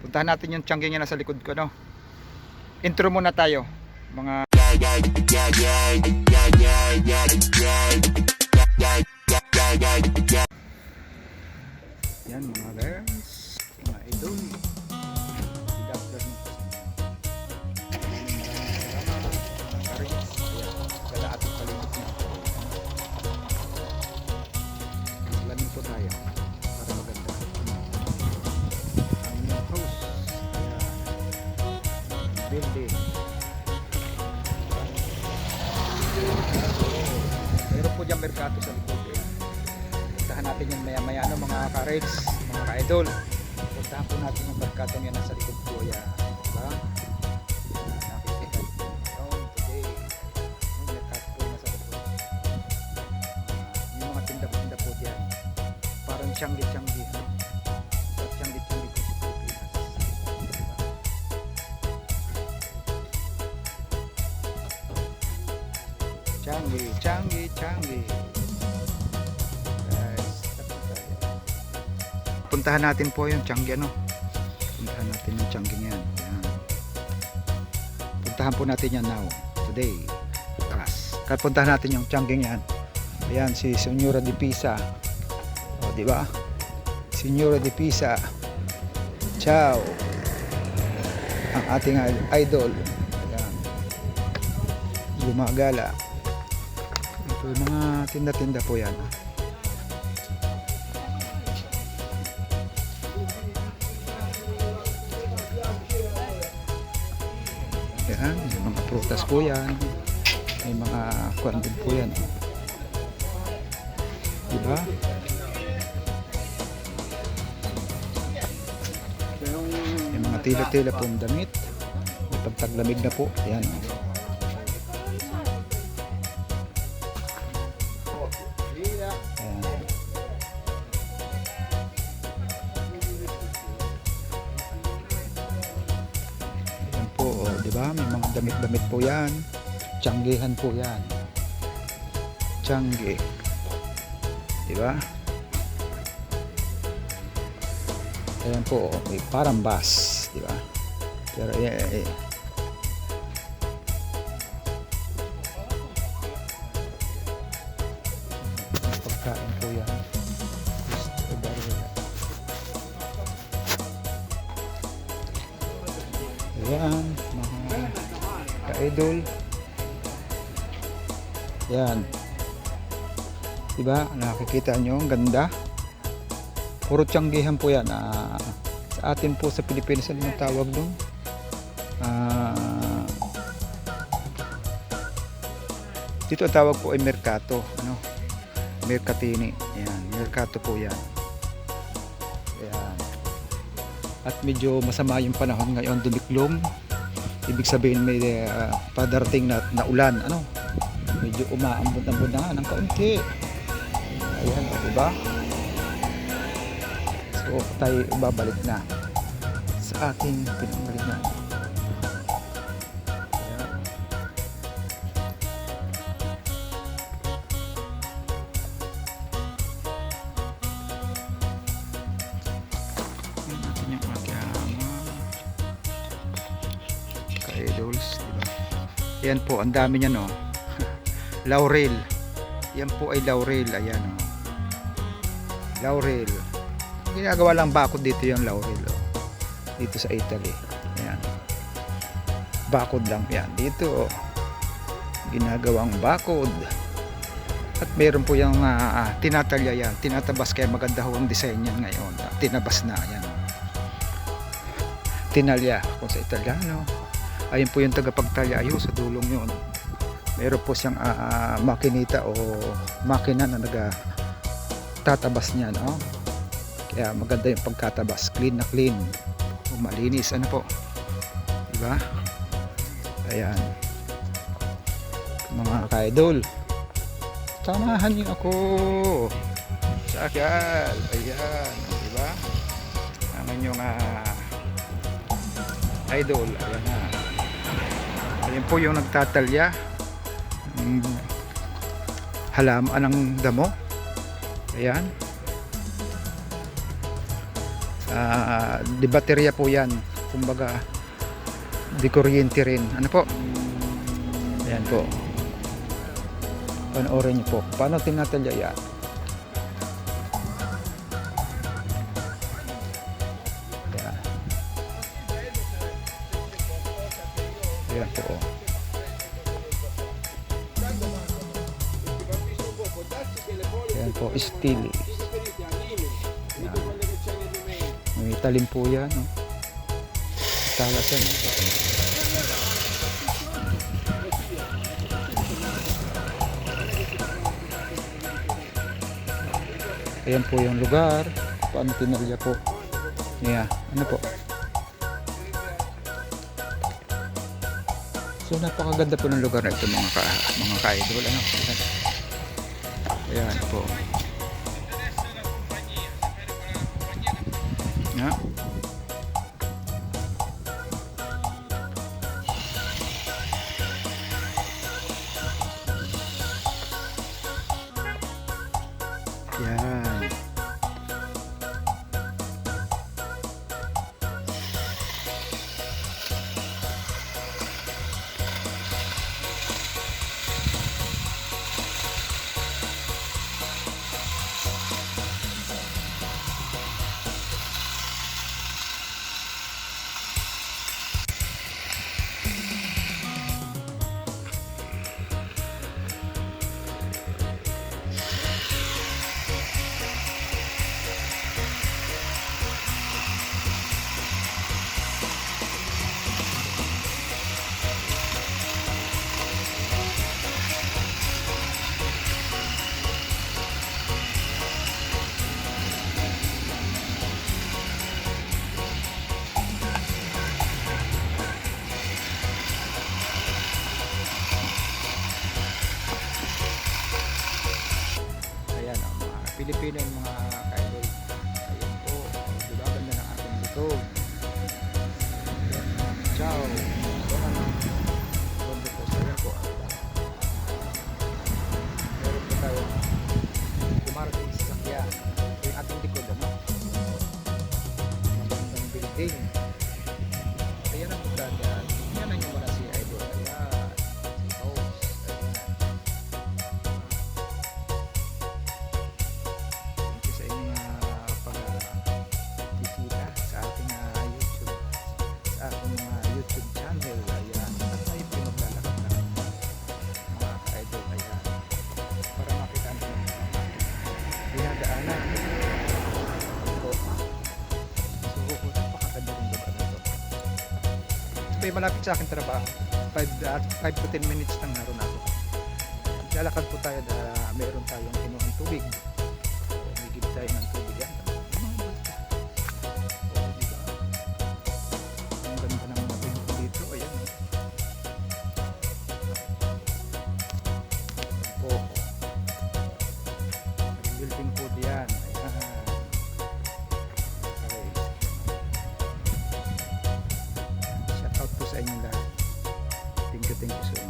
Puntahan natin yung tiangge niya nasa likod ko, no? Intro muna tayo. Mga yan mga guys, mga idol. Good afternoon. Kala ating paligid na. Lamin po tayo para maganda. Ang house. Building. Meron po dyan merkato sa likod. Puntahan natin yung maya maya mga ka-reds, mga ka-idol. Puntahan po natin yung merkato yan nasa likod po. Yan. Diba? Nakikita yun today. Yung merkato po nasa likod. Yung mga tinda-tinda po dyan. Parang tiyanggi-tiyanggi. Tiyanggi-tiyanggi po sa Pilipinas. Tiyanggi. Puntahan natin po yung tiangge, ano? Puntahan natin yung tiangge yan. Ayan. Puntahan po natin yan now. Today. Bukas. Kaya puntahan natin yung tiangge yan. Ayan, si Señora de Pisa. O, diba? Señora de Pisa. Ciao. Ang ating idol. Ayan. Gumagala. Ito yung mga tinda-tinda po yan. Yan, may mga prutas po yan. May mga kuwan din po yan. Diba? May mga tila-tila pong damit. May pagtaglamig na po. Yan. Diba? May mga damit-damit po yan. Tianggehan po yan. Tiangge. Diba? Ayan po. Okay. Parang bus. Diba? Pero pagkain po yan. Ayan. Ka-idol. Yan. Diba? Nakikita nyo ang ganda. Puro tianggihan po yan. Sa atin po sa Pilipinas, ano yung tawag doon? Dito ang tawag po ay merkato. Ano? Merkatini. Yan. Merkato po yan. Yan. At medyo masama yung panahon ngayon, dumiklom. Ibig sabihin may padarating na ulan, ano? Medyo umaambon-ambon na ng kaunti. Ayan, diba? So, tayo babalik na sa ating pinanggalingan. Ayan. Ayan natin yung magyama. Ka-idols, diba? Ayan po, ang dami niya, no? Laurel. Yan po ay laurel. Ayan, no? Laurel. Ginagawa lang bakod dito yung laurel, oh. Dito sa Italy. Ayan. Bakod lang yan. Dito, oh. Ginagawang bakod. At meron po yung tinatalya yan. Tinatabas, kaya maganda ho ang design yan ngayon. Tinabas na. Ayan. Tinalya kung sa Italiano. Ayun po yung tagapagtalya ayo sa dulong yun. Meron po siyang makinita o makina na tatabas niya, no? Kaya maganda yung pagkatabas. Clean na clean. O malinis. Ano po? Diba? Ayan. Mga ka-idol. Samahan niyo ako. Sa akyal. Ayan. Diba? Ang inyong idol. Ayan na. Ayan po yung nagtatalya. Halaman ng damo. Ayan. Di baterya po yan, kumbaga di kuryente rin. Ano po, ayan po, panoorin nyo po paano tinatalya yan. Ayan, ayan po. Ayan po, steel. Ayan. May talim po yan, no? Talas yan. Ayan po yung lugar. Paano tinalya po. Yeah, ano po. So napakaganda po ng lugar na ito mga ka-idol. Ano? Ayan po. Yeah. Yan. Ayan ang mga Pilipino yung mga ka-idol. Ayan po, diba ganda ng ating likod. Ciao. Ito na lang. Rondo po sa ayan po. Meron po tayo dumarating sa sakyan. Ito yung ating likod, ano? Magandang building. Ayan ang dagat. Yan ang yung muna si idol. Ayan. Si host. Ayan. Thank you sa inyong pag-bisita sa ating YouTube. Sa ating YouTube channel. Ayan. At tayo po maglalakad na mga ka-idol. Ayan. Para makita natin ang dinadaanan. So, napakaganda rin lugar na ito. Ito yung malapit sa akin trabaho. 5 to 10 minutes lang naroon ako. Lalakad po tayo na meron tayong kinuhang tubig. So, bigib tayo ng tubig yan. So, diba? Ang ganda ng mga tingin dito. Ayan. Po. Building po diyan. Ayan. Okay. Shout out po sa inyo lahat. Thank you so